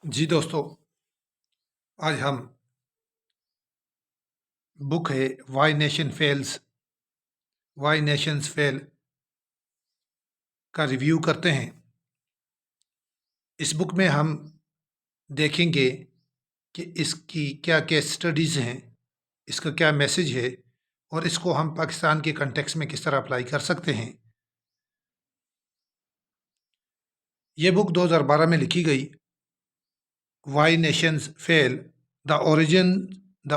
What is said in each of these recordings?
जी दोस्तों, आज हम बुक है व्हाई नेशंस फेल का रिव्यू करते हैं। इस बुक में हम देखेंगे कि इसकी क्या केस स्टडीज़ हैं, इसका क्या मैसेज है और इसको हम पाकिस्तान के कंटेक्स्ट में किस तरह अप्लाई कर सकते हैं। ये बुक 2012 में लिखी गई। Why nations fail, the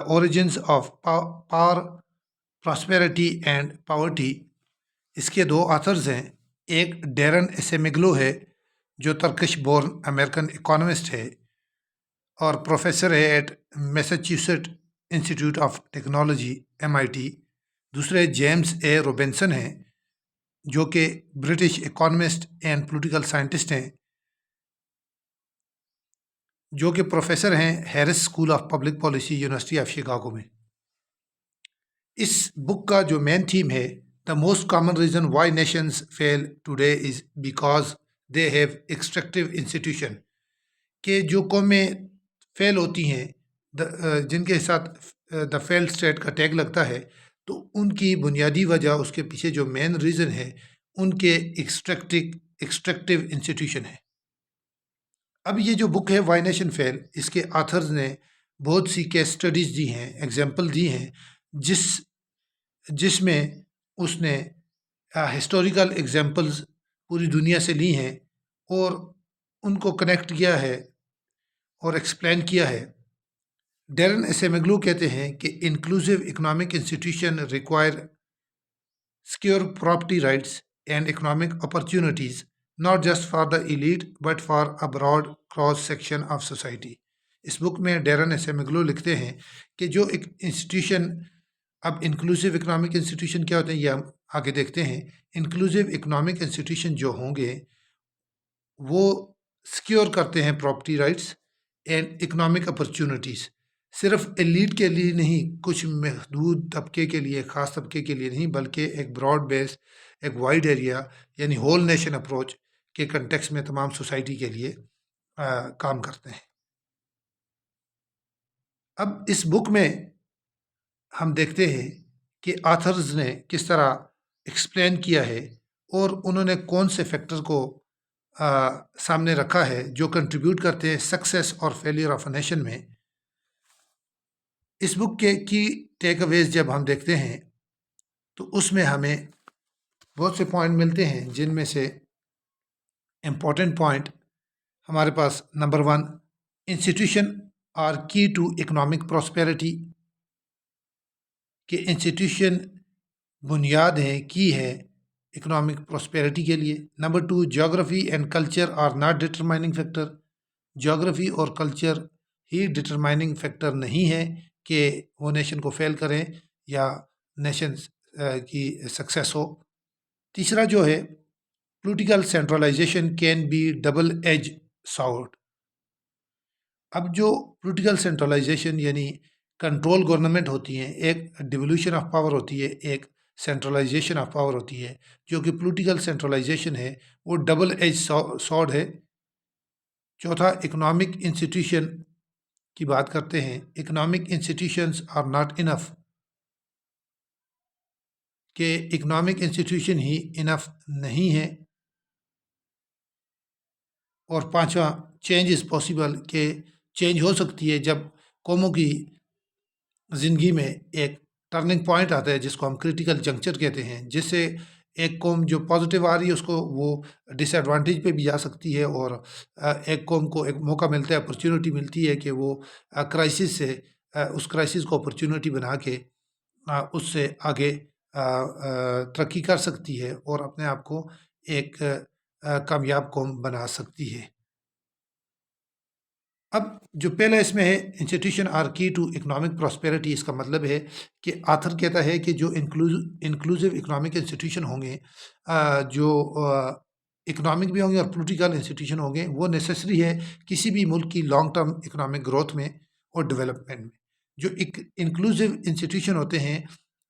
origins of power, prosperity and poverty. इसके दो ऑथर्स हैं। एक डेरन एसेमिग्लो है जो टर्किश बोर्न अमेरिकन इकोनॉमिस्ट है और प्रोफेसर है at Massachusetts Institute of Technology MIT। दूसरे जेम्स ए रोबिन्सन हैं जो कि British economist and political scientist हैं, जो कि प्रोफेसर हैं Harris School of Public Policy, University of Chicago में। इस बुक का जो मेन थीम है, the most common reason why nations fail today is because they have extractive institution. कि जो कौमें फेल होती हैं, जिनके साथ द फेल्ड स्टेट का टैग लगता है, तो उनकी बुनियादी वजह, उसके पीछे जो मेन रीज़न है, उनके एक्सट्रैक्टिव इंस्टीट्यूशन है। अब ये जो बुक है व्हाई नेशन फेल, इसके आथर्स ने बहुत सी केस स्टडीज़ दी हैं, एग्जाम्पल दी हैं, जिसमें उसने हिस्टोरिकल एग्जाम्पल्स पूरी दुनिया से ली हैं और उनको कनेक्ट किया है और एक्सप्लेन किया है। डेरन एसेमेग्लू कहते हैं कि inclusive economic institution require secure property rights and economic opportunities not just for the elite but for a broad cross section of society. इस बुक में डेरन एसेमेग्लू लिखते हैं कि जो एक इंस्टीट्यूशन, अब इंक्लूसिव इकोनॉमिक इंस्टीट्यूशन क्या होते हैं ये हम आगे देखते हैं। इंक्लूसिव इकोनॉमिक इंस्टीट्यूशन जो होंगे वो सिक्योर करते हैं property rights and economic opportunities. सिर्फ एलीट के लिए नहीं, कुछ महदूद तबके के लिए, ख़ास तबके के लिए नहीं, बल्कि एक ब्रॉड बेस, एक वाइड एरिया, यानी होल नेशन अप्रोच के कंटेक्स्ट में तमाम सोसाइटी के लिए काम करते हैं। अब इस बुक में हम देखते हैं कि आथर्स ने किस तरह एक्सप्लेन किया है और उन्होंने कौन से फैक्टर को सामने रखा है जो कंट्रीब्यूट करते हैं सक्सेस और फेलियर ऑफ अ नेशन में। इस बुक के की टेक अवेज जब हम देखते हैं तो उसमें हमें बहुत से पॉइंट मिलते हैं, जिनमें से इम्पोर्टेंट पॉइंट हमारे पास number 1, institution are key to economic prosperity. कि इंस्टीट्यूशन बुनियाद है, की है इकोनॉमिक प्रॉस्पेरिटी के लिए। Number 2, geography and culture are not determining factor. Geography और कल्चर ही डिटरमाइनिंग फैक्टर नहीं है कि वो नेशन को फेल करें या नेशन की सक्सेस हो। तीसरा जो है, political centralization can be double edge sword. अब जो पॉलिटिकल सेंट्रलाइजेशन यानी कंट्रोल गवर्नमेंट होती है, एक डिवोल्यूशन ऑफ पावर होती है, एक सेंट्रलाइजेशन ऑफ पावर होती है। जो कि पॉलिटिकल सेंट्रलाइजेशन है वो डबल एज सॉर्ड है। चौथा, इकोनॉमिक इंस्टीट्यूशन की बात करते हैं। Economic institutions are not enough, कि इकोनॉमिक इंस्टीट्यूशन ही इनफ नहीं है। और पांचवा, चेंज इज़ पॉसिबल, के चेंज हो सकती है जब कौमों की ज़िंदगी में एक टर्निंग पॉइंट आता है जिसको हम क्रिटिकल जंक्चर कहते हैं, जिससे एक कौम जो पॉजिटिव आ रही है उसको वो डिसएडवांटेज पे भी जा सकती है और एक कौम को एक मौका मिलता है, अपॉर्चुनिटी मिलती है कि वो क्राइसिस से उस क्राइसिस को अपॉर्चुनिटी बना के उससे आगे तरक्की कर सकती है और अपने आप को एक कामयाब कौम बना सकती है। अब जो पहला इसमें है, institution are key to economic prosperity, इसका मतलब है कि आथर कहता है कि जो इंक्लूसिव इकोनॉमिक इंस्टीट्यूशन होंगे, जो इकोनॉमिक भी होंगे और पॉलिटिकल इंस्टीट्यूशन होंगे, वो नेसेसरी है किसी भी मुल्क की लॉन्ग टर्म इकोनॉमिक ग्रोथ में और डेवलपमेंट में। जो इंक्लूसिव इंस्टीट्यूशन होते हैं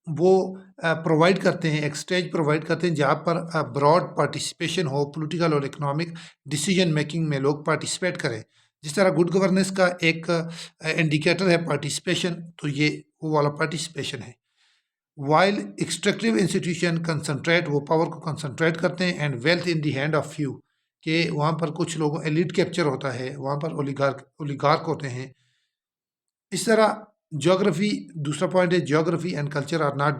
वो प्रोवाइड करते हैं, एक स्टेज प्रोवाइड करते हैं जहाँ पर ब्रॉड पार्टिसिपेशन हो, पॉलिटिकल और इकोनॉमिक डिसीजन मेकिंग में लोग पार्टिसिपेट करें, जिस तरह गुड गवर्नेंस का एक इंडिकेटर है पार्टिसिपेशन, तो ये वो वाला पार्टिसिपेशन है। वाइल एक्सट्रैक्टिव इंस्टीट्यूशन कंसंट्रेट, वो पावर को कंसंट्रेट करते हैं, and wealth in the hand of few, कि वहाँ पर कुछ लोगों एलिट कैप्चर होता है, वहाँ पर ओलिगार्क होते हैं। इस तरह ज्योग्राफी, दूसरा पॉइंट है geography and culture are not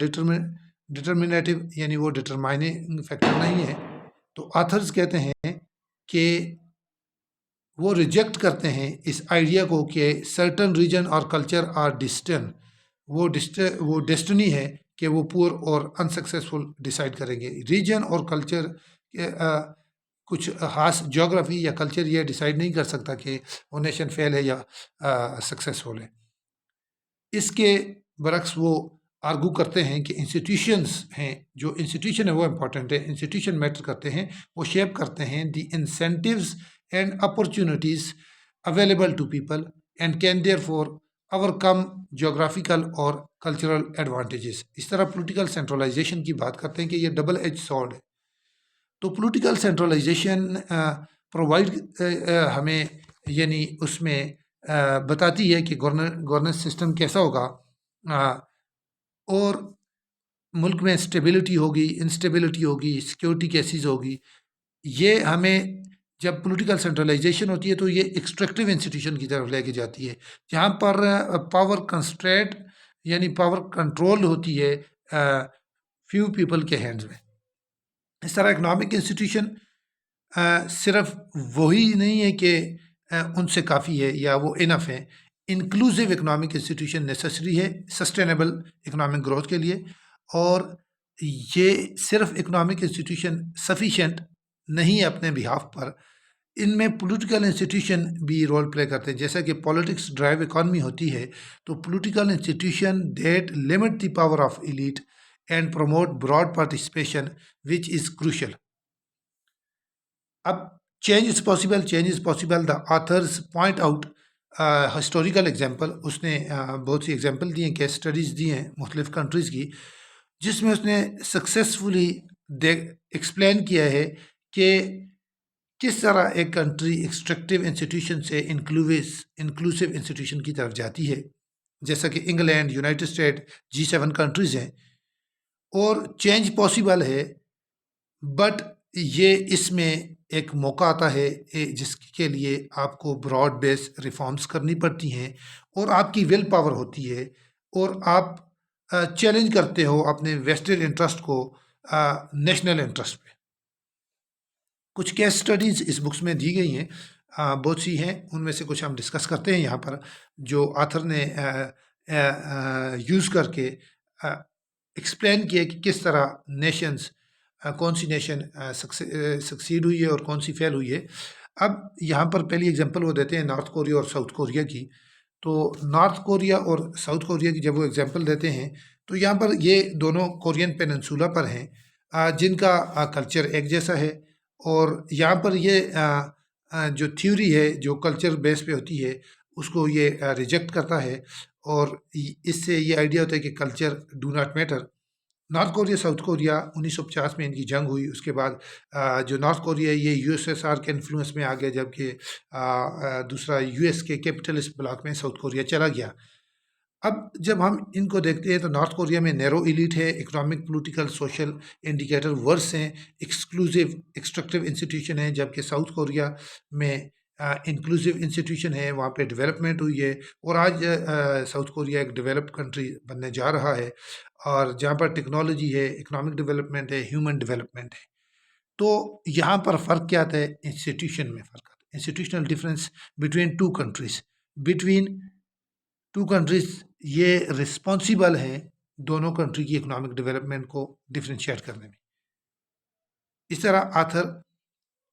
determinative, यानी वो डिटरमाइनिंग फैक्टर नहीं है। तो ऑथर्स कहते हैं कि वो रिजेक्ट करते हैं इस आइडिया को कि सर्टन रीजन और कल्चर आर डिस्टन, वो डेस्टिनी है कि वो पुअर और अनसक्सेसफुल डिसाइड करेंगे। रीजन और कल्चर कुछ खास ज्योग्राफी या कल्चर ये डिसाइड नहीं कर सकता कि वो नेशन फेल है या सक्सेसफुल है। इसके बरक्स वो आर्गू करते हैं कि इंस्टीट्यूशंस हैं, जो इंस्टीट्यूशन है वो इम्पॉर्टेंट है, इंस्टीट्यूशन मैटर करते हैं, वो शेप करते हैं the incentives and opportunities available to people and can therefore overcome geographical और कल्चरल एडवांटेजेस। इस तरह पॉलिटिकल सेंट्रलाइजेशन की बात करते हैं कि ये डबल एज सॉर्ड है। तो पॉलिटिकल सेंट्रलाइजेशन प्रोवाइड हमें, यानी उसमें बताती है कि गवर्नेंस सिस्टम कैसा होगा, और मुल्क में स्टेबिलिटी होगी, इंस्टेबिलिटी होगी, सिक्योरिटी कैसीज होगी। ये हमें जब पॉलिटिकल सेंट्रलाइजेशन होती है तो ये एक्सट्रैक्टिव इंस्टीट्यूशन की तरफ लेके जाती है, जहाँ पर पावर कंस्ट्रेंट यानी पावर कंट्रोल होती है फ्यू पीपल के हैंड्स में। इस तरह इकोनॉमिक इंस्टीट्यूशन सिर्फ वही नहीं है कि उनसे काफ़ी है या वो इनफ है। इंक्लूसिव इकोनॉमिक इंस्टीट्यूशन नेसेसरी है सस्टेनेबल इकोनॉमिक ग्रोथ के लिए, और ये सिर्फ इकोनॉमिक इंस्टीट्यूशन सफिशेंट नहीं है अपने बिहाफ पर। इनमें पॉलिटिकल इंस्टीट्यूशन भी रोल प्ले करते हैं। जैसा कि पॉलिटिक्स ड्राइव इकॉनमी होती है, तो political institution that limit the power of elite and promote broad participation which is crucial. अब change is possible the authors point out historical example. उसने बहुत सी एग्जाम्पल दी हैं, केस स्टडीज़ दी हैं मुख्तलिफ कंट्रीज़ की, जिसमें उसने सक्सेसफुली एक्सप्लेन किया है कि किस तरह एक कंट्री एक्सट्रैक्टिव इंस्टीट्यूशन से इंक्लूसिव इंस्टीट्यूशन की तरफ जाती है। जैसा कि England, United state, G7 countries हैं, और चेंज पॉसिबल है, बट ये इसमें एक मौका आता है जिसके लिए आपको ब्रॉड बेस रिफॉर्म्स करनी पड़ती हैं, और आपकी विल पावर होती है, और आप चैलेंज करते हो अपने वेस्टेड इंटरेस्ट को नेशनल इंटरेस्ट पे। कुछ केस स्टडीज़ इस बुक्स में दी गई हैं, बहुत सी हैं, उनमें से कुछ हम डिस्कस करते हैं यहाँ पर, जो ऑथर ने यूज़ करके एक्सप्लेन किया कि किस तरह नेशंस, कौन सी नेशन सक्सीड हुई है और कौन सी फेल हुई है। अब यहाँ पर पहली एग्जांपल वो देते हैं नॉर्थ कोरिया और साउथ कोरिया की। तो नॉर्थ कोरिया और साउथ कोरिया की जब वो एग्जांपल देते हैं, तो यहाँ पर ये दोनों कोरियन पेनिनसुला पर हैं, जिनका कल्चर एक जैसा है, और यहाँ पर ये जो थ्योरी है जो कल्चर बेस पे होती है, उसको ये रिजेक्ट करता है, और इससे ये आइडिया होता है कि culture do not matter. North Korea South Korea 1950 में इनकी जंग हुई। उसके बाद जो नॉर्थ कोरिया ये USSR के इन्फ्लुएंस में आ गया, जबकि दूसरा US के कैपिटलिस्ट ब्लॉक में साउथ कोरिया चला गया। अब जब हम इनको देखते हैं तो नॉर्थ कोरिया में नैरो इलीट है, economic, political, social indicator worse हैं, एक्सक्लूसिव एक्सट्रैक्टिव इंस्टीट्यूशन है, जबकि साउथ कोरिया में इंक्लूसिव इंस्टीट्यूशन है, वहाँ पे डेवलपमेंट हुई है, और आज साउथ कोरिया एक डेवलप्ड कंट्री बनने जा रहा है, और जहाँ पर टेक्नोलॉजी है, इकोनॉमिक डेवलपमेंट है, ह्यूमन डेवलपमेंट है। तो यहाँ पर फ़र्क क्या आता है? इंस्टीट्यूशन में फ़र्क आता है, institutional difference between two countries, between two countries ये रिस्पॉन्सिबल हैं दोनों कंट्री की इकोनॉमिक डेवलपमेंट को डिफ्रेंशिएट करने में। इस तरह आथर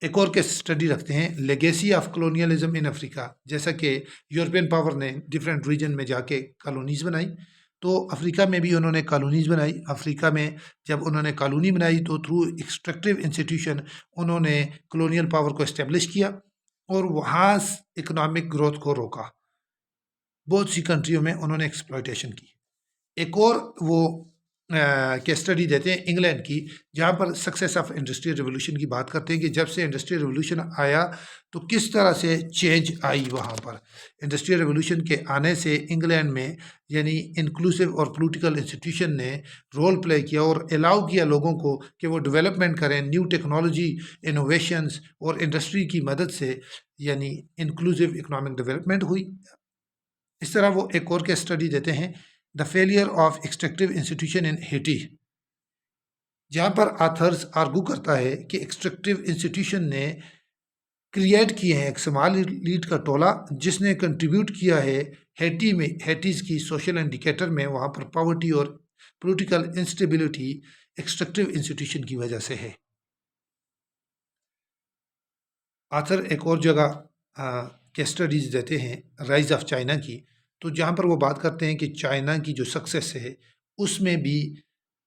एक और केस स्टडी रखते हैं, legacy of colonialism in Africa. जैसा कि यूरोपियन पावर ने डिफरेंट रीजन में जाके कॉलोनीज़ बनाई, तो अफ्रीका में भी उन्होंने कॉलोनीज़ बनाई। अफ्रीका में जब उन्होंने कॉलोनी बनाई तो थ्रू एक्सट्रैक्टिव इंस्टीट्यूशन उन्होंने कॉलोनियल पावर को इस्टेब्लिश किया, और वहाँ इकोनॉमिक ग्रोथ को रोका। बहुत सी कंट्रियों में उन्होंने एक्सप्लॉयटेशन की। एक और वो के स्टडी देते हैं इंग्लैंड की, जहाँ पर सक्सेस ऑफ इंडस्ट्रियल रिवॉल्यूशन की बात करते हैं कि जब से इंडस्ट्रियल रिवॉल्यूशन आया तो किस तरह से चेंज आई वहाँ पर। इंडस्ट्रियल रिवॉल्यूशन के आने से इंग्लैंड में यानी इंक्लूसिव और पॉलिटिकल इंस्टीट्यूशन ने रोल प्ले किया और अलाउ किया लोगों को कि वो डेवलपमेंट करें, न्यू टेक्नोलॉजी, इनोवेशंस और इंडस्ट्री की मदद से यानी इंक्लूसिव इकोनॉमिक डेवलपमेंट हुई। इस तरह वो एक और केस स्टडी देते हैं, the failure of extractive institution in Hattie, जहाँ पर आथर्स आर्गू करता है कि एक्सट्रैक्टिव इंस्टीट्यूशन ने क्रिएट किए हैं एक समाली लीड का टोला जिसने कंट्रीब्यूट किया है हेटी में, हेटीज़ की सोशल इंडिकेटर में वहाँ पर पॉवर्टी और पॉलिटिकल इंस्टेबिलिटी एक्सट्रैक्टिव इंस्टीट्यूशन की वजह से है। आथर एक और जगह केस स्टडीज देते हैं राइज ऑफ चाइना की, तो जहाँ पर वो बात करते हैं कि चाइना की जो सक्सेस है उसमें भी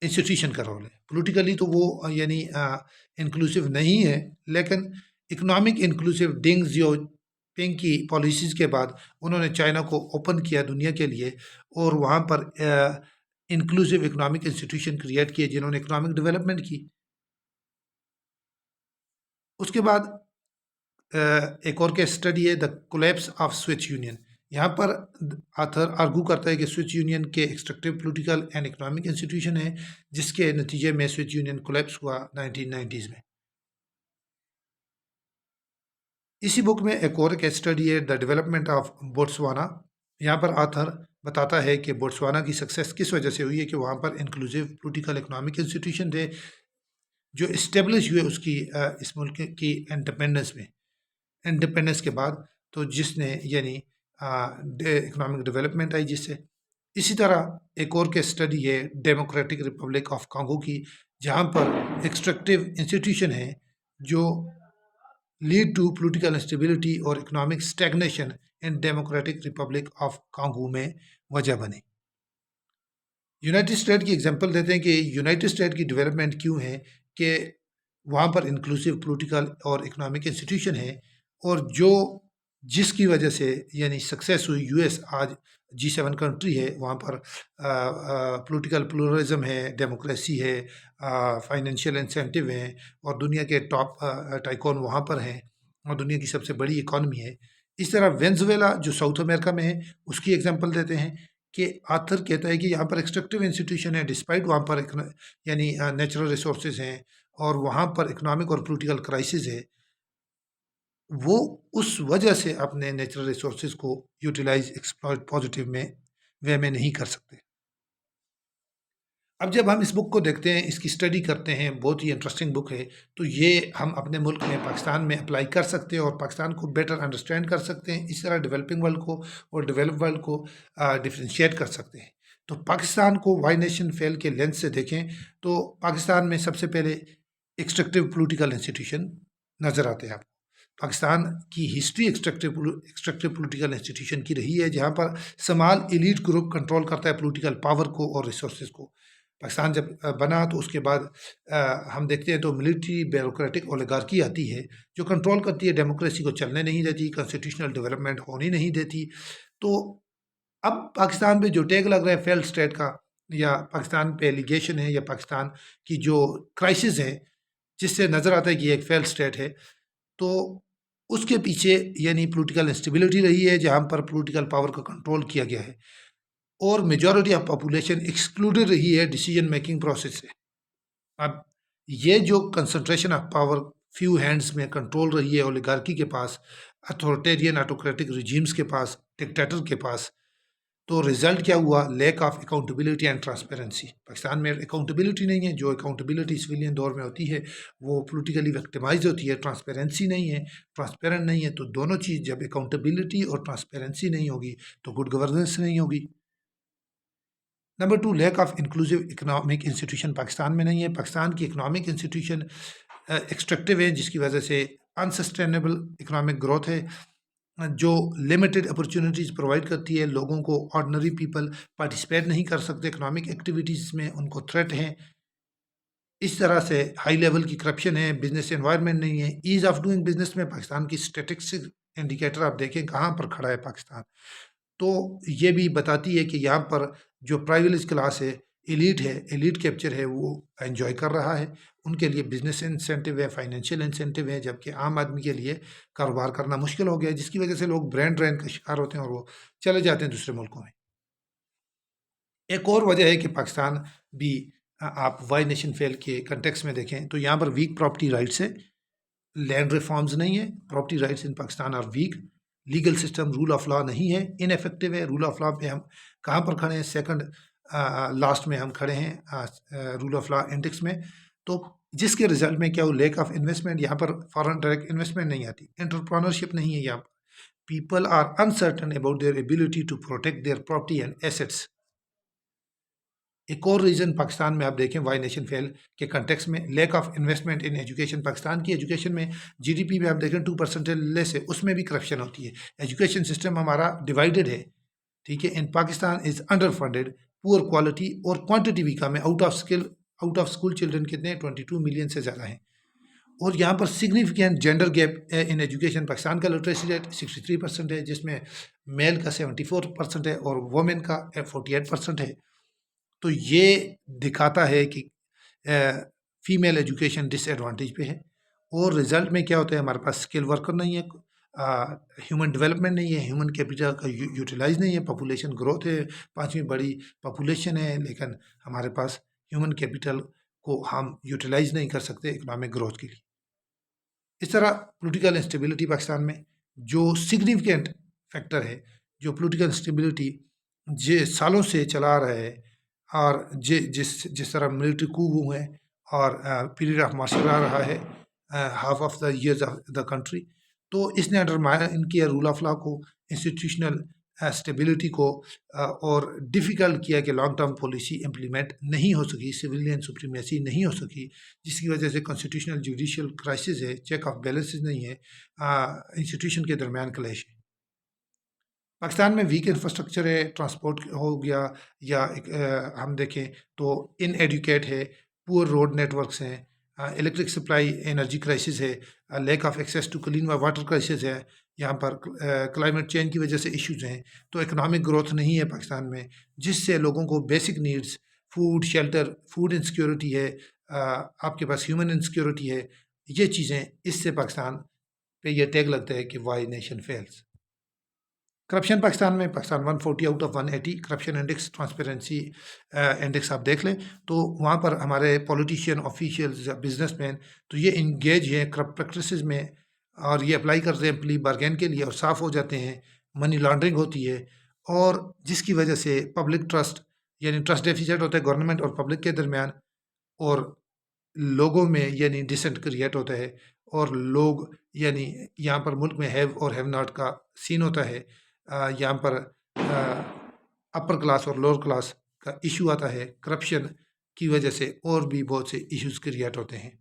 इंस्टीट्यूशन का रोल है। पॉलिटिकली तो वो यानी इंक्लूसिव नहीं है, लेकिन इकोनॉमिक इंक्लूसिव डिंग जियोपिंग की पॉलिसीज़ के बाद उन्होंने चाइना को ओपन किया दुनिया के लिए और वहाँ पर इंक्लूसिव इकोनॉमिक इंस्टीट्यूशन क्रिएट किए जिन्होंने इकोनॉमिक डेवलपमेंट की। उसके बाद एक और केस स्टडी है the collapse off switch union. यहाँ पर आथर आर्गू करता है कि स्विच यूनियन के extractive political and economic institution है जिसके नतीजे में स्विच यूनियन कोलैप्स हुआ 1990s में। इसी बुक में एक और केस स्टडी है द डेवलपमेंट ऑफ बोट्सवाना। यहाँ पर आथर बताता है कि बोट्सवाना की सक्सेस किस वजह से हुई है कि वहाँ पर इंक्लूसिव पॉलिटिकल इकोनॉमिक इंस्टीट्यूशन थे जो इस्टेब्लिश हुए उसकी इस मुल्क की इंडिपेंडेंस में, इंडिपेंडेंस के बाद, तो जिसने यानी इकोनॉमिक डेवलपमेंट आई जिससे। इसी तरह एक और केस स्टडी है डेमोक्रेटिक रिपब्लिक ऑफ कांगो की, जहाँ पर एक्सट्रैक्टिव इंस्टीट्यूशन है जो लीड टू पॉलिटिकल इंस्टेबिलिटी और economic stagnation in democratic Republic of Congo में वजह बने। यूनाइटेड स्टेट की एग्जांपल देते हैं कि यूनाइटेड स्टेट की डेवलपमेंट क्यों है कि वहाँ पर इंक्लूसिव पॉलिटिकल और इकोनॉमिक इंस्टीट्यूशन है और जो जिसकी वजह से यानी सक्सेस हुई। यूएस आज G7 कंट्री है, वहाँ पर पॉलिटिकल प्लूरलिज्म है, डेमोक्रेसी है, फाइनेंशियल इंसेंटिव हैं और दुनिया के टॉप टाइकॉन वहाँ पर हैं और दुनिया की सबसे बड़ी इकॉनमी है। इस तरह वेनेजुएला जो साउथ अमेरिका में है उसकी एग्जांपल देते हैं कि आथर कहता है कि यहाँ पर एक्सट्रैक्टिव इंस्टीट्यूशन है डिस्पाइट वहाँ पर यानी नेचुरल रिसोर्सेज हैं और वहाँ पर इकोनॉमिक और पॉलिटिकल क्राइसिस है, वो उस वजह से अपने नेचुरल रिसोर्सेज को यूटिलाइज एक्सप्लॉइट पॉजिटिव में वे में नहीं कर सकते। अब जब हम इस बुक को देखते हैं, इसकी स्टडी करते हैं, बहुत ही इंटरेस्टिंग बुक है, तो ये हम अपने मुल्क में पाकिस्तान में अप्लाई कर सकते हैं और पाकिस्तान को बेटर अंडरस्टैंड कर सकते हैं। इस तरह डेवलपिंग वर्ल्ड को और डेवलप वर्ल्ड को डिफ्रेंशिएट कर सकते हैं। तो पाकिस्तान को वाई नेशन फेल के लेंस से देखें तो पाकिस्तान में सबसे पहले एक्सट्रैक्टिव पॉलिटिकल इंस्टीट्यूशन नज़र आते हैं। पाकिस्तान की हिस्ट्री एक्सट्रैक्टिव पॉलिटिकल इंस्टीट्यूशन की रही है, जहाँ पर स्मॉल एलीट ग्रुप कंट्रोल करता है पॉलिटिकल पावर को और रिसोर्सेज को। पाकिस्तान जब बना तो उसके बाद हम देखते हैं तो मिलिट्री ब्यूरोक्रेटिक ओलिगार्की आती है जो कंट्रोल करती है, डेमोक्रेसी को चलने नहीं देती, कॉन्स्टिट्यूशनल डेवलपमेंट होने नहीं देती। तो अब पाकिस्तान पे जो टैग लग रहा है फेल्ड स्टेट का, या पाकिस्तान पे एलिगेशन है, या पाकिस्तान की जो क्राइसिस है जिससे नज़र आता है कि ये एक फेल्ड स्टेट है, तो उसके पीछे यानी पॉलिटिकल इंस्टेबिलिटी रही है जहाँ पर पॉलिटिकल पावर का कंट्रोल किया गया है और मेजॉरिटी ऑफ पॉपुलेशन एक्सक्लूडेड रही है डिसीजन मेकिंग प्रोसेस से। अब ये जो concentration of power few hands में कंट्रोल रही है ओलिगार्की के पास, अथॉरिटेरियन ऑटोक्रेटिक रिजीम्स के पास, डिक्टेटर के पास, तो रिजल्ट क्या हुआ? Lack of accountability and transparency. Pakistan में अकाउंटेबिलिटी नहीं है, जो अकाउंटेबिलिटी सिविलियन दौर में होती है वो पॉलिटिकली विक्टिमाइज होती है। ट्रांसपेरेंसी नहीं है, ट्रांसपेरेंट नहीं है, तो दोनों चीज़ जब अकाउंटेबिलिटी और ट्रांसपेरेंसी नहीं होगी तो गुड गवर्नेंस नहीं होगी। Number 2, lack of inclusive economic institution Pakistan में नहीं है। पाकिस्तान की इकोनॉमिक इंस्टीट्यूशन एक्सट्रैक्टिव है जिसकी वजह से अनसस्टेनेबल इकोनॉमिक ग्रोथ है जो लिमिटेड अपॉर्चुनिटीज़ प्रोवाइड करती है लोगों को। ऑर्डिनरी पीपल पार्टिसिपेट नहीं कर सकते इकोनॉमिक एक्टिविटीज़ में, उनको थ्रेट हैं। इस तरह से हाई लेवल की करप्शन है, बिजनेस एनवायरनमेंट नहीं है। ईज़ ऑफ डूइंग बिजनेस में पाकिस्तान की स्टैटिस्टिक्स इंडिकेटर आप देखें कहाँ पर खड़ा है पाकिस्तान, तो ये भी बताती है कि यहाँ पर जो प्राइविलेज क्लास है एलीट है, एलीट कैप्चर है, वो एंजॉय कर रहा है। उनके लिए बिजनेस इंसेंटिव है, फाइनेंशियल इंसेंटिव है, जबकि आम आदमी के लिए कारोबार करना मुश्किल हो गया है, जिसकी वजह से लोग ब्रेन ड्रेन का शिकार होते हैं और वो चले जाते हैं दूसरे मुल्कों में। एक और वजह है कि पाकिस्तान भी आप वाई नेशन फेल के कंटेक्स में देखें तो यहाँ पर वीक प्रॉपर्टी राइट्स है, लैंड रिफॉर्म्स नहीं है, property rights in Pakistan are weak, legal system rule of law नहीं है, इनफेक्टिव है। रूल ऑफ लॉ पे हम कहाँ पर खड़े हैं? सेकंड लास्ट में हम खड़े हैं रूल ऑफ लॉ इंडेक्स में। तो जिसके रिजल्ट में क्या हो, लैक ऑफ इन्वेस्टमेंट, यहाँ पर फॉरेन डायरेक्ट इन्वेस्टमेंट नहीं आती, एंटरप्रेन्योरशिप नहीं है यहाँ पर, people are uncertain about their ability to protect their property and assets. एक और रीज़न पाकिस्तान में आप देखें वाई नेशन फेल के कंटेक्स में, lack of investment in education. Pakistan की एजुकेशन में जीडीपी में आप देखें 2% लेस है, उसमें भी करप्शन होती है। एजुकेशन सिस्टम हमारा डिवाइडेड है, ठीक है। In Pakistan is under funded, poor quality और क्वांटिटी भी कम है। आउट ऑफ स्कूल चिल्ड्रन कितने हैं? 22 मिलियन से ज़्यादा हैं। और यहाँ पर significant gender gap in education. Pakistan का लिटरेसी रेट 63% है, जिसमें मेल का 74% है और वुमेन का 48% है। तो ये दिखाता है कि फीमेल एजुकेशन डिसएडवांटेज पे है। और रिजल्ट में क्या होता है? हमारे पास स्किल वर्कर नहीं है, ह्यूमन डेवलपमेंट नहीं है, ह्यूमन कैपिटल का यूटिलाइज नहीं है, पॉपुलेशन ग्रोथ है, 5वीं बड़ी पॉपुलेशन है, लेकिन हमारे पास ह्यूमन कैपिटल को हम यूटिलाइज नहीं कर सकते इकोनॉमिक ग्रोथ के लिए। इस तरह पॉलिटिकल इंस्टेबिलिटी पाकिस्तान में जो सिग्निफिकेंट फैक्टर है, जो पॉलिटिकल इंस्टेबिलिटी जे सालों से चला रहा है, और जिस जिस तरह मिलिट्री कू हुए हैं और पीरियड ऑफ मार्शल लॉ रहा है half of the years of the country, तो इसने अंडरमाइन किया रूल ऑफ लॉ को, इंस्टीट्यूशनल स्टेबिलिटी को, और डिफ़िकल्ट किया कि लॉन्ग टर्म पॉलिसी इम्प्लीमेंट नहीं हो सकी, सिविलियन सुप्रीमेसी नहीं हो सकी, जिसकी वजह से कॉन्स्टिट्यूशनल जुडिशियल क्राइसिस है, चेक ऑफ बैलेंसेस नहीं है, इंस्टीट्यूशन के दरमियान क्लैश है। पाकिस्तान में वीक इंफ्रास्ट्रक्चर है, ट्रांसपोर्ट हो गया, या हम देखें तो इन एडुकेट है, पुअर रोड नेटवर्क्स हैं, इलेक्ट्रिक सप्लाई एनर्जी क्राइसिस है, lack of access to clean water crisis है, यहाँ पर क्लाइमेट चेंज की वजह से इश्यूज हैं। तो इकोनॉमिक ग्रोथ नहीं है पाकिस्तान में, जिससे लोगों को basic needs, food, shelter, food insecurity है, आपके पास ह्यूमन इनसिक्योरिटी है, ये चीज़ें, इससे पाकिस्तान पे ये टैग लगता है कि why nation fails. Corruption Pakistan में, Pakistan 140 out of 180 corruption index, transparency index आप देख लें तो वहाँ पर हमारे पॉलिटिशियन, ऑफिशियल्स या बिजनेसमैन तो ये इंगेज हैं करप्ट प्रैक्टिसेस में, और ये अप्लाई करते हैं प्ली बार्गेन के लिए और साफ़ हो जाते हैं, मनी लॉन्ड्रिंग होती है, और जिसकी वजह से पब्लिक ट्रस्ट, यानी ट्रस्ट डेफिसिट होता है गवर्नमेंट और पब्लिक के दरमियान, और लोगों में यानी डिसेंट क्रिएट होता है, और लोग यानी यहाँ पर मुल्क में हैव और हैव नॉट का सीन होता है। यहाँ पर अपर क्लास और लोअर क्लास का इशू आता है, करप्शन की वजह से और भी बहुत से इश्यूज क्रिएट होते हैं।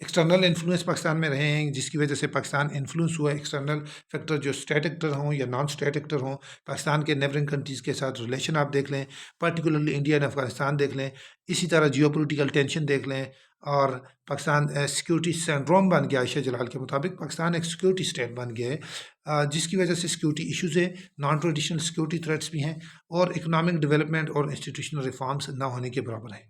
एक्सटर्नल इन्फ्लुएंस पाकिस्तान में रहे हैं, जिसकी वजह से पाकिस्तान इन्फ्लुएंस हुआ है। एक्सटर्नल फैक्टर जो स्टेट एक्टर हों या नॉन स्टेट एक्टर हों, पाकिस्तान के नेबरिंग कंट्रीज़ के साथ रिलेशन आप देख लें, पर्टिकुलरली इंडिया एंड अफगानिस्तान देख लें, इसी तरह जियोपॉलिटिकल टेंशन देख लें, और पाकिस्तान सिक्योरिटी सिंड्रोम बन गया। आयशा जलाल के मुताबिक पाकिस्तान एक सिक्योरिटी स्टेट बन गया है, जिसकी वजह से सिक्योरिटी इशूज़ है, नॉन ट्रेडिशनल सिक्योरिटी थ्रेट्स भी हैं, और इकोनॉमिक डेवलपमेंट और इंस्टीट्यूशनल रिफॉर्म्स ना होने के बराबर हैं।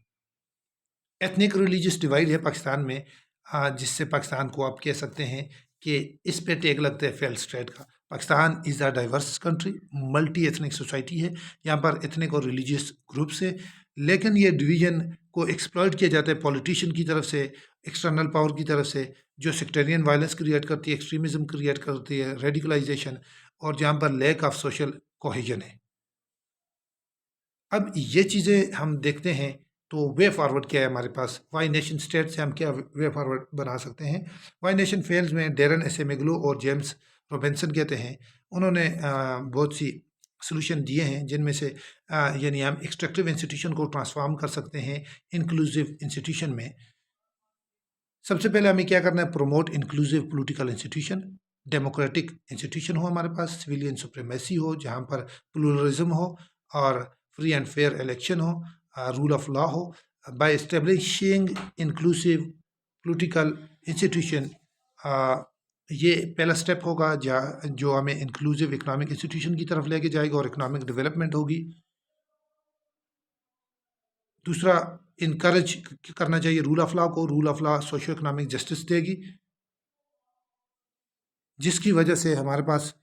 एथनिक रिलीजियस डिवाइड है पाकिस्तान में, जिससे पाकिस्तान को आप कह सकते हैं कि इस पे टैग लगता है फेल स्टेट का। Pakistan is a diverse country, multi ethnic society है, यहाँ पर एथनिक और रिलीजियस ग्रुप्स है, लेकिन ये डिवीजन को एक्सप्लॉइट किया जाता है पॉलिटिशियन की तरफ से, एक्सटर्नल पावर की तरफ से, जो सेक्टेरियन वायलेंस क्रिएट करती है, एक्सट्रीमिज्म क्रिएट करती है, रेडिकलाइजेशन, और जहाँ पर लैक ऑफ सोशल कोहेजन है। अब ये चीज़ें हम देखते हैं तो वे फॉरवर्ड क्या है हमारे पास? वाई नेशन स्टेट से हम क्या वे फॉरवर्ड बना सकते हैं? वाई नेशन फेल्स में डेरन एसेमेग्लू और जेम्स रोबिन्सन कहते हैं, उन्होंने बहुत सी सोल्यूशन दिए हैं, जिनमें से यानी हम एक्सट्रैक्टिव इंस्टीट्यूशन को ट्रांसफॉर्म कर सकते हैं इंक्लूसिव इंस्टीट्यूशन में। सबसे पहले हमें क्या करना है? Promote inclusive political institution, democratic institution हो हमारे पास, सिविलियन सुप्रीमेसी हो जहाँ पर प्लूरलिज्म हो और फ्री एंड फेयर इलेक्शन हो, रूल ऑफ लॉ हो। By establishing inclusive political institution, ये पहला स्टेप होगा जहाँ जो हमें इंक्लूसिव इकोनॉमिक इंस्टीट्यूशन की तरफ लेके जाएगा और इकोनॉमिक डेवलपमेंट होगी। दूसरा, इनकरेज करना चाहिए रूल ऑफ लॉ को। Rule of law socio economic justice देगी, जिसकी वजह से हमारे पास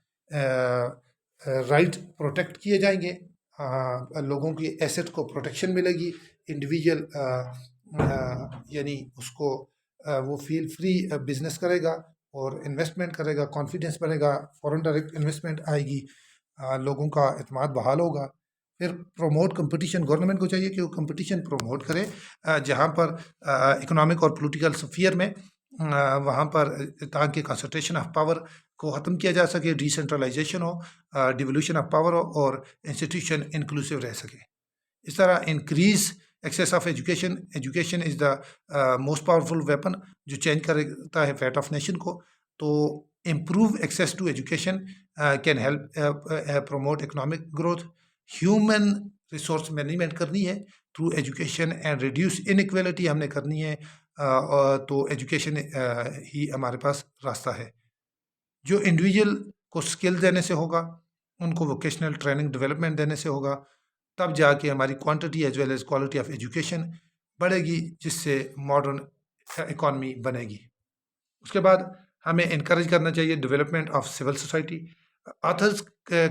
राइट प्रोटेक्ट किए जाएंगे, लोगों की एसेट को प्रोटेक्शन मिलेगी, इंडिविजुअल यानी उसको वो फील फ्री बिजनेस करेगा और इन्वेस्टमेंट करेगा, कॉन्फिडेंस बढ़ेगा, फॉरेन डायरेक्ट इन्वेस्टमेंट आएगी, लोगों का एतमाद बहाल होगा। फिर प्रमोट कंपटीशन, गवर्नमेंट को चाहिए कि वो कंपटीशन प्रमोट करे, जहाँ पर इकोनॉमिक और पॉलिटिकल स्फीयर में वहाँ पर, ताकि कंसंट्रेशन ऑफ पावर को ख़त्म किया जा सके, डिसेंट्रलाइजेशन हो, डिवोल्यूशन ऑफ पावर हो और इंस्टीट्यूशन इंक्लूसिव रह सके। इस तरह increase access of education, education is the most powerful weapon जो चेंज करता है फैट ऑफ नेशन को। तो improve access to education can help promote economic growth. Human resource management करनी है through education and reduce inequality हमने करनी है, तो एजुकेशन ही हमारे पास रास्ता है। जो इंडिविजुअल को स्किल देने से होगा, उनको वोकेशनल ट्रेनिंग डेवलपमेंट देने से होगा, तब जाके हमारी quantity as well as quality of education बढ़ेगी, जिससे मॉडर्न इकॉनमी बनेगी। उसके बाद हमें इनकरेज करना चाहिए development of civil society. Authors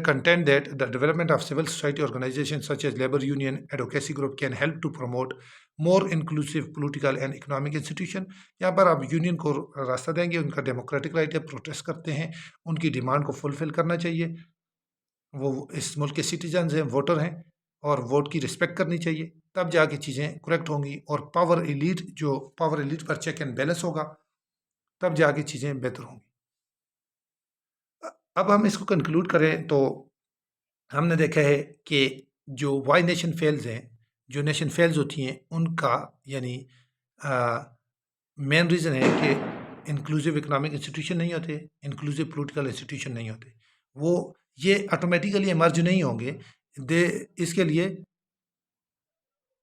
contend that the development of civil society organizations such as labor union advocacy group can help to promote more inclusive political and economic institution। यहाँ पर आप union को रास्ता देंगे, उनका democratic right है, protest करते हैं, उनकी डिमांड को फुलफिल करना चाहिए। वो इस मुल्क के सिटीजन हैं, वोटर हैं, और वोट की रिस्पेक्ट करनी चाहिए, तब जाके चीज़ें करेक्ट होंगी। और पावर एलिट पर चेक एंड बैलेंस होगा, तब जाके चीज़ें बेहतर होंगी। अब हम इसको कंक्लूड करें तो हमने देखा है कि जो वाई नेशन फेल्स हैं, जो नेशन फेल्स होती हैं, उनका यानी मेन रीज़न है कि इंक्लूसिव इकोनॉमिक इंस्टीट्यूशन नहीं होते, इंक्लूसिव पॉलिटिकल इंस्टीट्यूशन नहीं होते। वो ये ऑटोमेटिकली इमर्ज नहीं होंगे, दे इसके लिए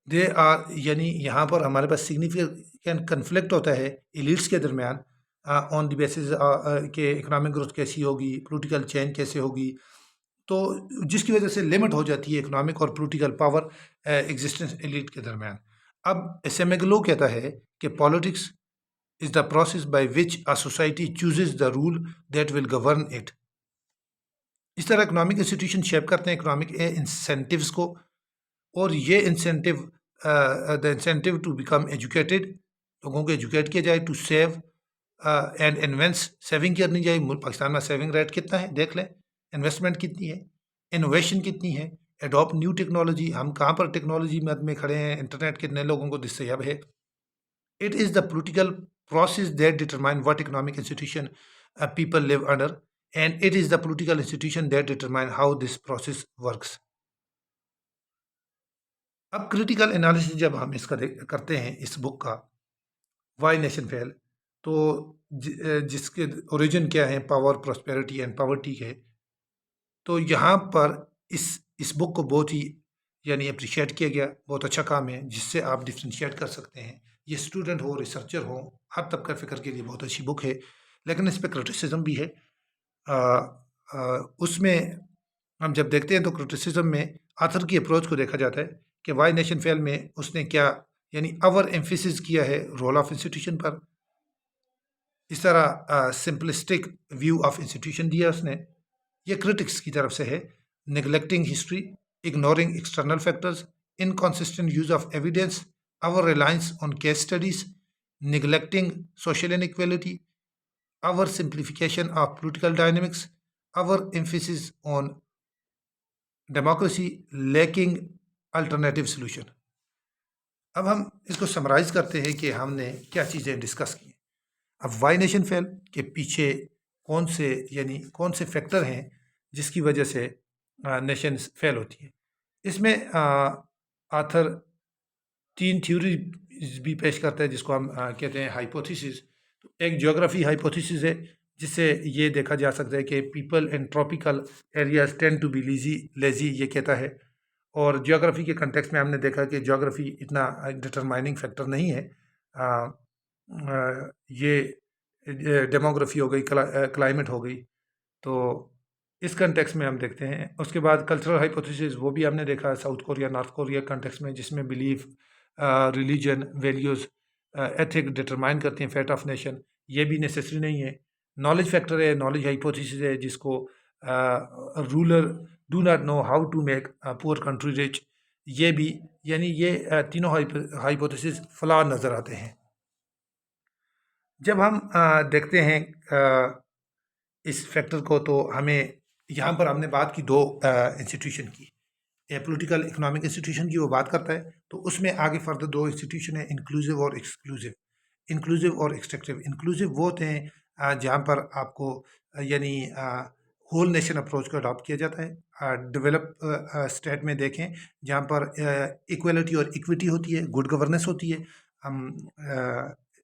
दे आर, यानी यहाँ पर हमारे पास सिग्निफिकेंट कन्फ्लिक्ट होता है एलिट्स के दरमियान ऑन द बेसिस के इकोनॉमिक ग्रोथ कैसी होगी, पॉलिटिकल चेंज कैसे होगी, तो जिसकी वजह से लिमिट हो जाती है इकोनॉमिक और पॉलिटिकल पावर एग्जिस्टेंस एलिट के दरमियान। अब सेमेगलो कहता है कि politics is the process by which a society chooses the rule that will govern it. इस तरह इकोनॉमिक इंस्टीट्यूशन शेप करते हैं इकोनॉमिक इंसेंटिव्स को, और ये incentive the incentive to become educated, लोगों को एजुकेट किया जाए, to save and invest, saving करनी चाहिए। पाकिस्तान में सेविंग रेट कितना है देख लें, इन्वेस्टमेंट कितनी है, इनोवेशन कितनी है, एडॉप्ट न्यू टेक्नोलॉजी, हम कहाँ पर टेक्नोलॉजी में खड़े हैं, इंटरनेट कितने लोगों को दस्तयाब है। It is the political process that determine what economic institution people live under, and it is the political institution that determine how this process works. अब क्रिटिकल एनालिसिस जब हम इसका करते हैं इस बुक का, वाई नेशन फेल, तो जिसके ओरिजिन क्या है, पावर, प्रॉस्पेरिटी एंड पॉवर्टी के, तो यहाँ पर इस बुक को बहुत ही यानी अप्रिशिएट किया गया, बहुत अच्छा काम है, जिससे आप डिफ्रेंशिएट कर सकते हैं। ये स्टूडेंट हो, रिसर्चर हो, हर तबका फ़िक्र के लिए बहुत अच्छी बुक है, लेकिन इस पर क्रिटिसिज्म भी है। उसमें हम जब देखते हैं तो क्रिटिसिज्म में आथर की अप्रोच को देखा जाता है कि वाई नेशन फेल में उसने क्या यानी ओवर एम्फेसिस किया है रोल ऑफ इंस्टीट्यूशन पर, इस तरह सिंपलिस्टिक व्यू ऑफ इंस्टीट्यूशन दिया उसने। ये क्रिटिक्स की तरफ से है। Neglecting history, ignoring external factors, inconsistent use of evidence, over reliance on case studies, neglecting social inequality, over simplification of political dynamics, over emphasis on democracy, lacking alternative solution. अब हम इसको समराइज करते हैं कि हमने क्या चीज़ें डिस्कस की। अब वाई नेशन फेल के पीछे कौन से फैक्टर हैं जिसकी वजह से नेशन फेल होती है। इसमें आथर 3 थ्योरी भी पेश करता है, जिसको हम कहते हैं हाइपोथेसिस। तो एक ज्योग्राफी हाइपोथेसिस है, जिससे ये देखा जा सकता है कि people in tropical areas tend to be lazy, ये कहता है। और ज्योग्राफी के कंटेक्स्ट में हमने देखा कि ज्योग्राफी इतना डिटरमाइनिंग फैक्टर नहीं है। ये डेमोग्राफी हो गई, क्लाइमेट हो गई, तो इस कंटेक्स्ट में हम देखते हैं। उसके बाद कल्चरल हाइपोथेसिस, वो भी हमने देखा south Korea, north Korea context में, जिसमें belief religion, values, ethic determine करते हैं फेट ऑफ नेशन, ये भी नेसेसरी नहीं है। नॉलेज फैक्टर है, नॉलेज हाइपोथेसिस है, जिसको ruler do not know how to make poor country rich, ये भी, यानी ये तीनों हाइपोथेसिस फ्लॉ नज़र आते हैं। जब हम देखते हैं इस फैक्टर को, तो हमें यहाँ पर हमने बात की दो इंस्टीट्यूशन की, पॉलिटिकल इकोनॉमिक इंस्टीट्यूशन की वो बात करता है, तो उसमें आगे फर्दर दो इंस्टीट्यूशन है, इंक्लूसिव और एक्सक्लूसिव। इंक्लूसिव और एक्सट्रैक्टिव। इंक्लूसिव वो होते हैं जहाँ पर आपको यानी होल नेशन अप्रोच को अडॉप्ट किया जाता है। डेवलप स्टेट में देखें जहाँ पर इक्वलिटी और इक्विटी होती है, गुड गवर्नेंस होती है,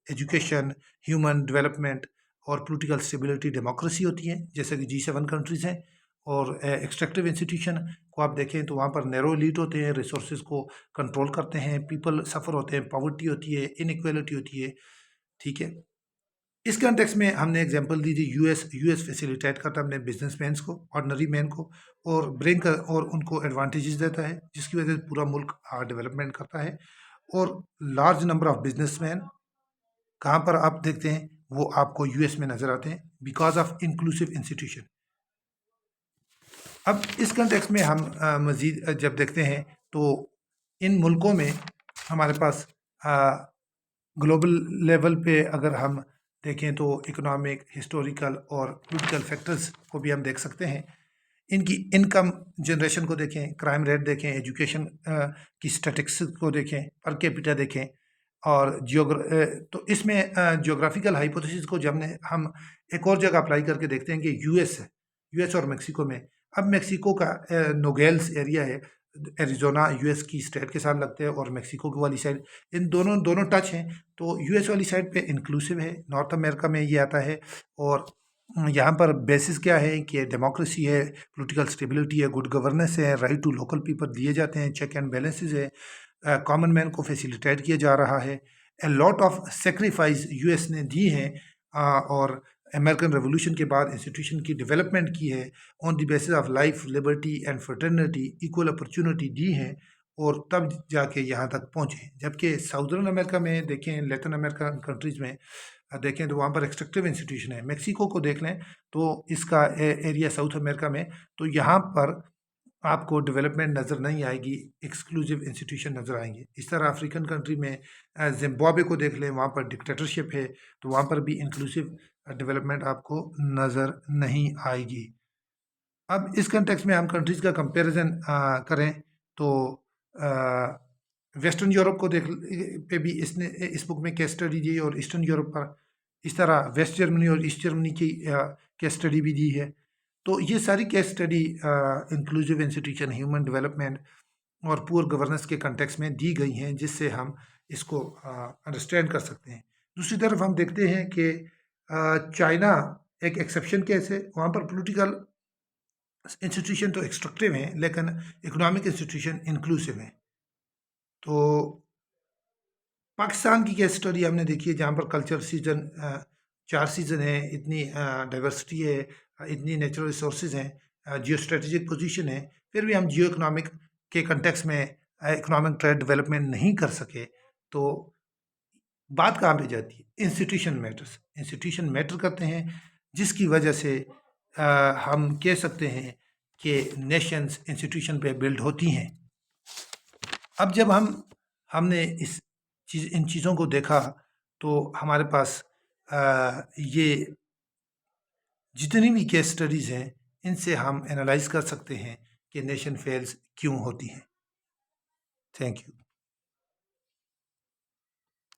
एजुकेशन, ह्यूमन डेवलपमेंट और पॉलिटिकल स्टेबिलिटी, डेमोक्रेसी होती है, जैसे कि G7 कंट्रीज़ हैं। और एक्सट्रैक्टिव इंस्टीट्यूशन को आप देखें तो वहाँ पर नैरो एलीट होते हैं, रिसोर्सेज को कंट्रोल करते हैं, पीपल सफ़र होते हैं, पॉवर्टी होती है, इनइक्वालिटी होती है, ठीक है। इस कंटेक्स्ट में हमने एग्जांपल दी थी यूएस फैसिलिटेट करता है अपने बिजनेसमैन्स को, ऑर्डिनरी मैन को, और ब्रिंग कर और उनको एडवांटेजेस देता है, जिसकी वजह से पूरा मुल्क डेवलपमेंट करता है। और लार्ज नंबर ऑफ बिजनेसमैन कहाँ पर आप देखते हैं, वो आपको यूएस में नज़र आते हैं बिकॉज ऑफ इंक्लूसिव इंस्टीट्यूशन। अब इस कंटेक्स्ट में हम मज़ीद जब देखते हैं तो इन मुल्कों में हमारे पास ग्लोबल लेवल पे अगर हम देखें तो इकोनॉमिक, हिस्टोरिकल और पॉलिटिकल फैक्टर्स को भी हम देख सकते हैं। इनकी इनकम जनरेशन को देखें, क्राइम रेट देखें, एजुकेशन की स्टैटिस्टिक्स को देखें, पर कैपिटा देखें, और तो इसमें जियोग्राफिकल हाइपोथेसिस को जब हम एक और जगह अप्लाई करके देखते हैं कि यूएस और मेक्सिको में, अब मेक्सिको का नोगेल्स एरिया है, एरिज़ोना यूएस की स्टेट के साथ लगते हैं, और मेक्सिको की वाली साइड, इन दोनों टच हैं। तो यूएस वाली साइड पे इंक्लूसिव है, नॉर्थ अमेरिका में ये आता है, और यहाँ पर बेसिस क्या है कि डेमोक्रेसी है, पॉलिटिकल स्टेबिलिटी है, गुड गवर्नेंस है, राइट टू लोकल पीपल दिए जाते हैं, चेक एंड बैलेंसेस है, कॉमन मैन को फैसिलिटेट किया जा रहा है, a lot of sacrifice US ने दी है, और अमेरिकन रेवोल्यूशन के बाद इंस्टीट्यूशन की डेवलपमेंट की है, on the basis of life, liberty and fraternity, equal opportunity दी है, और तब जाके यहाँ तक पहुँचे। जबकि साउदर्न अमेरिका में देखें, लैटिन अमेरिकन कंट्रीज़ में देखें तो वहाँ पर एक्सट्रैक्टिव इंस्टीट्यूशन है। मेक्सिको को देख लें तो इसका एरिया साउथ अमेरिका में, तो यहाँ पर आपको डेवलपमेंट नज़र नहीं आएगी, एक्सक्लूसिव इंस्टीट्यूशन नज़र आएंगे। इस तरह अफ्रीकन कंट्री में जिम्बाब्वे को देख लें, वहाँ पर डिक्टेटरशिप है, तो वहाँ पर भी इंक्लूसिव डेवलपमेंट आपको नज़र नहीं आएगी। अब इस कंटेक्स्ट में हम कंट्रीज़ का कंपैरिजन करें तो वेस्टर्न यूरोप को देख पे भी इसने इस बुक में केस स्टडी दी, और ईस्टर्न यूरोप पर इस तरह वेस्ट जर्मनी और ईस्ट जर्मनी की केस स्टडी भी दी है। तो ये सारी case study inclusive institution, human development और पुअर गवर्नेंस के कंटेक्स्ट में दी गई हैं, जिससे हम इसको अंडरस्टैंड कर सकते हैं। दूसरी तरफ हम देखते हैं कि चाइना एक एक्सेप्शन केस है, वहाँ पर पॉलिटिकल इंस्टीट्यूशन तो एक्सट्रक्टिव हैं, लेकिन इकोनॉमिक इंस्टीट्यूशन इंक्लूसिव हैं। तो पाकिस्तान की केस स्टडी हमने देखी है, जहाँ पर कल्चर सीजन 4 सीज़न है, इतनी डाइवर्सिटी है, इतनी नेचुरल रिसोर्सेज हैं, जियो स्ट्रेटेजिक पोजीशन है, फिर भी हम जियो इकोनॉमिक के कंटेक्स्ट में इकोनॉमिक ट्रेड डेवलपमेंट नहीं कर सके। तो बात कहाँ पे जाती है? इंस्टीट्यूशन मैटर करते हैं, जिसकी वजह से हम कह सकते हैं कि नेशंस इंस्टीट्यूशन पे बिल्ड होती हैं। अब जब हमने इन चीज़ों को देखा, तो हमारे पास ये जितनी भी केस स्टडीज़ हैं, इनसे हम एनालाइज कर सकते हैं कि नेशन फेल्स क्यों होती हैं। Thank you.